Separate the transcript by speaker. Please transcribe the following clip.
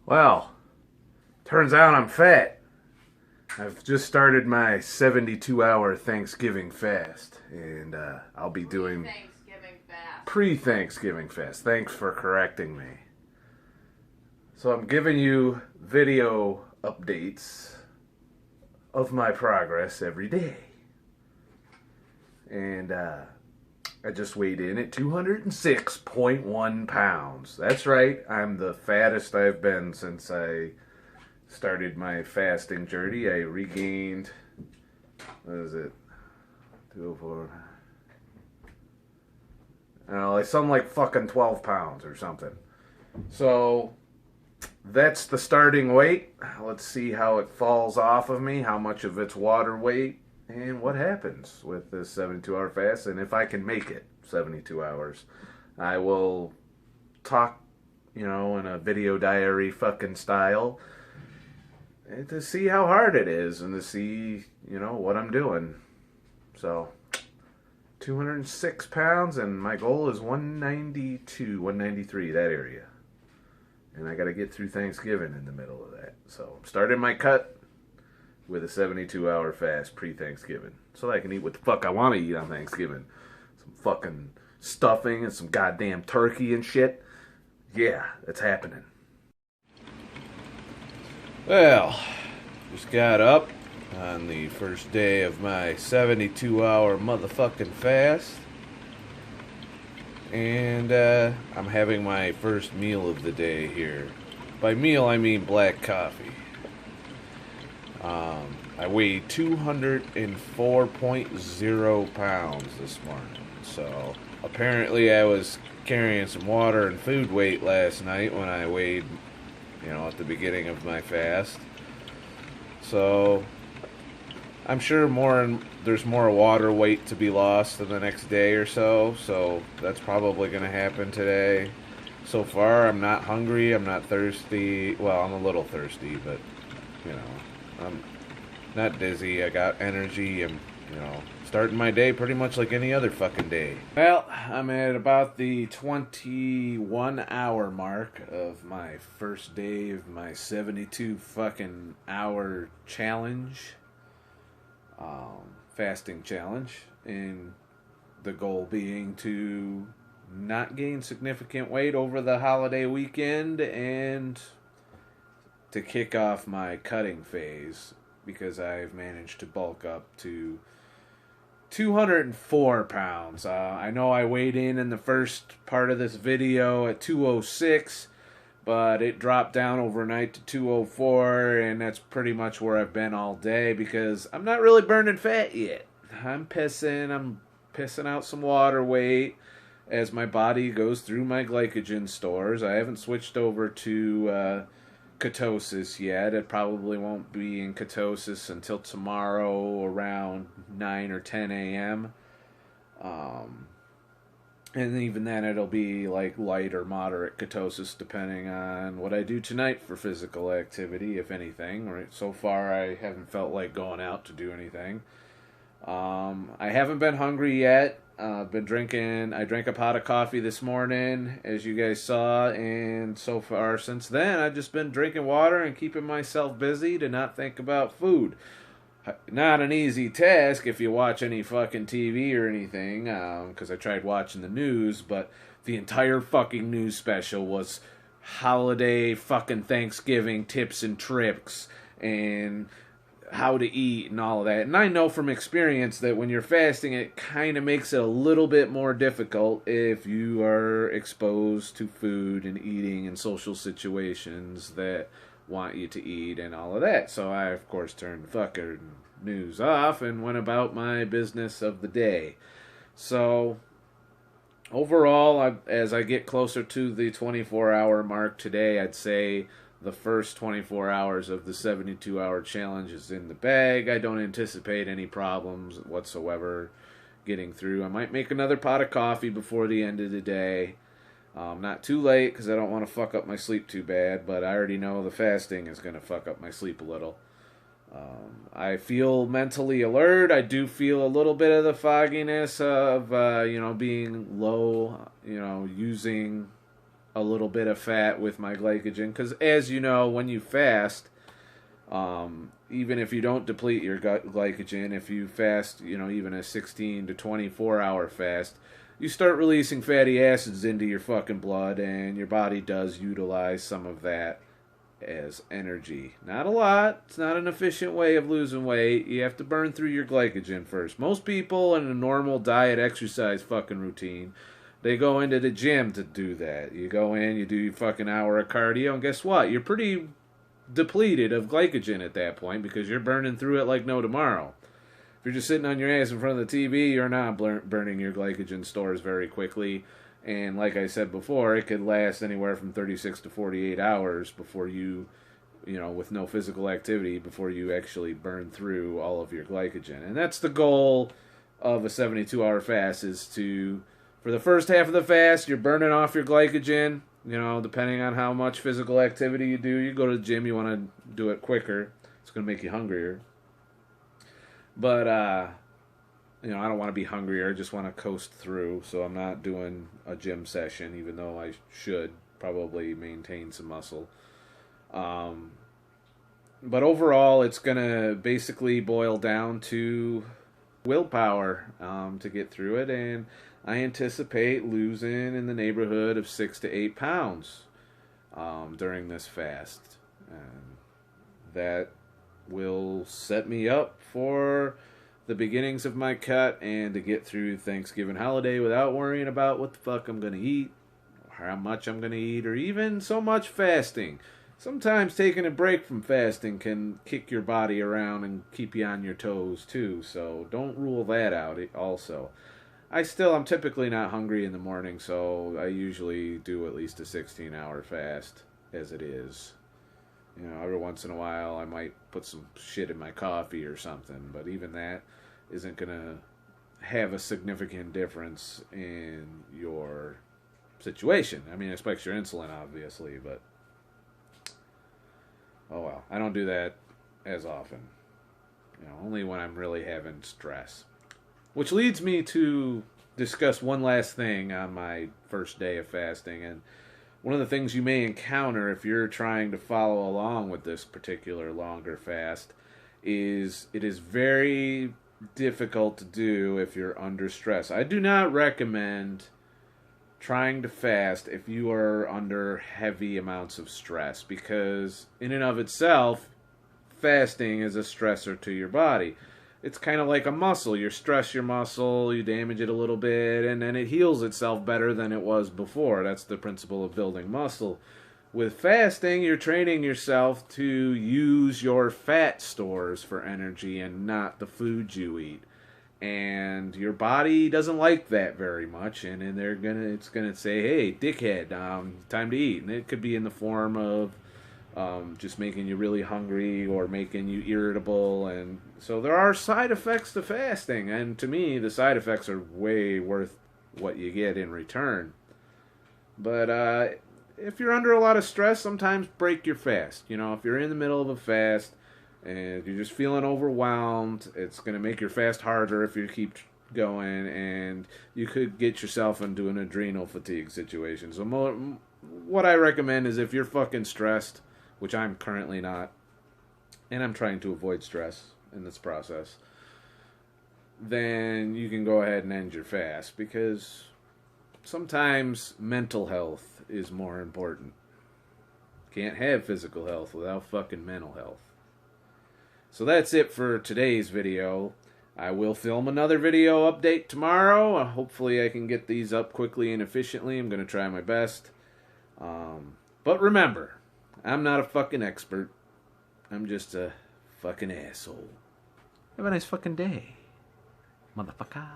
Speaker 1: Well, turns out I'm fat. I've just started my 72-hour Thanksgiving fast, and I'll be doing
Speaker 2: Thanksgiving fast.
Speaker 1: pre-Thanksgiving fast. Thanks for correcting me. So I'm giving you video updates of my progress every day. And I just weighed in at 206.1 pounds. That's right, I'm the fattest I've been since I started my fasting journey. I regained, what is it? 204. I don't know, like something like fucking 12 pounds or something. So that's the starting weight. Let's see how it falls off of me, how much of it's water weight, and what happens with this 72-hour fast, and if I can make it 72 hours. I will talk, in a video diary fucking style, and to see how hard it is and to see, what I'm doing. So, 206 pounds, and my goal is 192, 193, that area. And I got to get through Thanksgiving in the middle of that. So, I'm starting my cut with a 72-hour fast pre-Thanksgiving, so that I can eat what the fuck I want to eat on Thanksgiving. Some fucking stuffing and some goddamn turkey and shit. Yeah, that's happening. Well, just got up on the first day of my 72-hour motherfucking fast. And I'm having my first meal of the day here. By meal, I mean black coffee. I weighed 204.0 pounds this morning. So apparently I was carrying some water and food weight last night when I weighed, at the beginning of my fast. So I'm sure there's more water weight to be lost in the next day or so. So that's probably going to happen today. So far, I'm not hungry. I'm not thirsty. Well, I'm a little thirsty, but, I'm not dizzy. I got energy. I'm, starting my day pretty much like any other fucking day. Well, I'm at about the 21-hour mark of my first day of my 72 fucking hour challenge. Fasting challenge. And the goal being to not gain significant weight over the holiday weekend and to kick off my cutting phase, because I've managed to bulk up to 204 pounds. I know I weighed in the first part of this video at 206, but it dropped down overnight to 204, and that's pretty much where I've been all day because I'm not really burning fat yet. I'm pissing out some water weight as my body goes through my glycogen stores. I haven't switched over to ketosis yet. It probably won't be in ketosis until tomorrow around 9 or 10 a.m. And even then it'll be like light or moderate ketosis depending on what I do tonight for physical activity, if anything. Right? So far I haven't felt like going out to do anything. I haven't been hungry yet. I drank a pot of coffee this morning, as you guys saw, and so far since then, I've just been drinking water and keeping myself busy to not think about food. Not an easy task if you watch any fucking TV or anything, because I tried watching the news, but the entire fucking news special was holiday fucking Thanksgiving tips and tricks, and how to eat and all of that. And I know from experience that when you're fasting, it kind of makes it a little bit more difficult if you are exposed to food and eating in social situations that want you to eat and all of that. So I, of course, turned the fucking news off and went about my business of the day. So overall, as I get closer to the 24-hour mark today, I'd say the first 24 hours of the 72-hour challenge is in the bag. I don't anticipate any problems whatsoever getting through. I might make another pot of coffee before the end of the day. Not too late because I don't want to fuck up my sleep too bad, but I already know the fasting is going to fuck up my sleep a little. I feel mentally alert. I do feel a little bit of the fogginess of, being low, using a little bit of fat with my glycogen, because as you know, when you fast, even if you don't deplete your glycogen, if you fast, even a 16 to 24 hour fast, you start releasing fatty acids into your fucking blood, and your body does utilize some of that as energy. Not a lot. It's not an efficient way of losing weight. You have to burn through your glycogen first. Most people in a normal diet exercise fucking routine, they go into the gym to do that. You go in, you do your fucking hour of cardio, and guess what? You're pretty depleted of glycogen at that point because you're burning through it like no tomorrow. If you're just sitting on your ass in front of the TV, you're not burning your glycogen stores very quickly. And like I said before, it could last anywhere from 36 to 48 hours before you, with no physical activity, before you actually burn through all of your glycogen. And that's the goal of a 72-hour fast, is to, for the first half of the fast, you're burning off your glycogen. Depending on how much physical activity you do. You go to the gym, you want to do it quicker. It's going to make you hungrier. But, I don't want to be hungrier. I just want to coast through. So I'm not doing a gym session, even though I should probably maintain some muscle. But overall, it's going to basically boil down to willpower to get through it. And I anticipate losing in the neighborhood of 6 to 8 pounds during this fast. And that will set me up for the beginnings of my cut and to get through Thanksgiving holiday without worrying about what the fuck I'm going to eat, or how much I'm going to eat, or even so much fasting. Sometimes taking a break from fasting can kick your body around and keep you on your toes too, so don't rule that out also. I'm typically not hungry in the morning, so I usually do at least a 16-hour fast as it is. Every once in a while I might put some shit in my coffee or something, but even that isn't going to have a significant difference in your situation. I mean, it spikes your insulin, obviously, but oh well. I don't do that as often. Only when I'm really having stress. Which leads me to discuss one last thing on my first day of fasting. And one of the things you may encounter if you're trying to follow along with this particular longer fast is it is very difficult to do if you're under stress. I do not recommend trying to fast if you are under heavy amounts of stress, because in and of itself, fasting is a stressor to your body. It's kind of like a muscle. You stress your muscle, you damage it a little bit, and then it heals itself better than it was before. That's the principle of building muscle. With fasting, you're training yourself to use your fat stores for energy and not the food you eat. And your body doesn't like that very much, and then it's gonna say, "Hey, dickhead, time to eat." And it could be in the form of just making you really hungry or making you irritable. And so there are side effects to fasting, and to me the side effects are way worth what you get in return. But if you're under a lot of stress, sometimes break your fast. If you're in the middle of a fast and you're just feeling overwhelmed, it's going to make your fast harder if you keep going, and you could get yourself into an adrenal fatigue situation. So what I recommend is, if you're fucking stressed, which I'm currently not, and I'm trying to avoid stress in this process, then you can go ahead and end your fast, because sometimes mental health is more important. Can't have physical health without fucking mental health. So that's it for today's video. I will film another video update tomorrow. Hopefully I can get these up quickly and efficiently. I'm going to try my best. But remember, I'm not a fucking expert. I'm just a fucking asshole. Have a nice fucking day, motherfucker.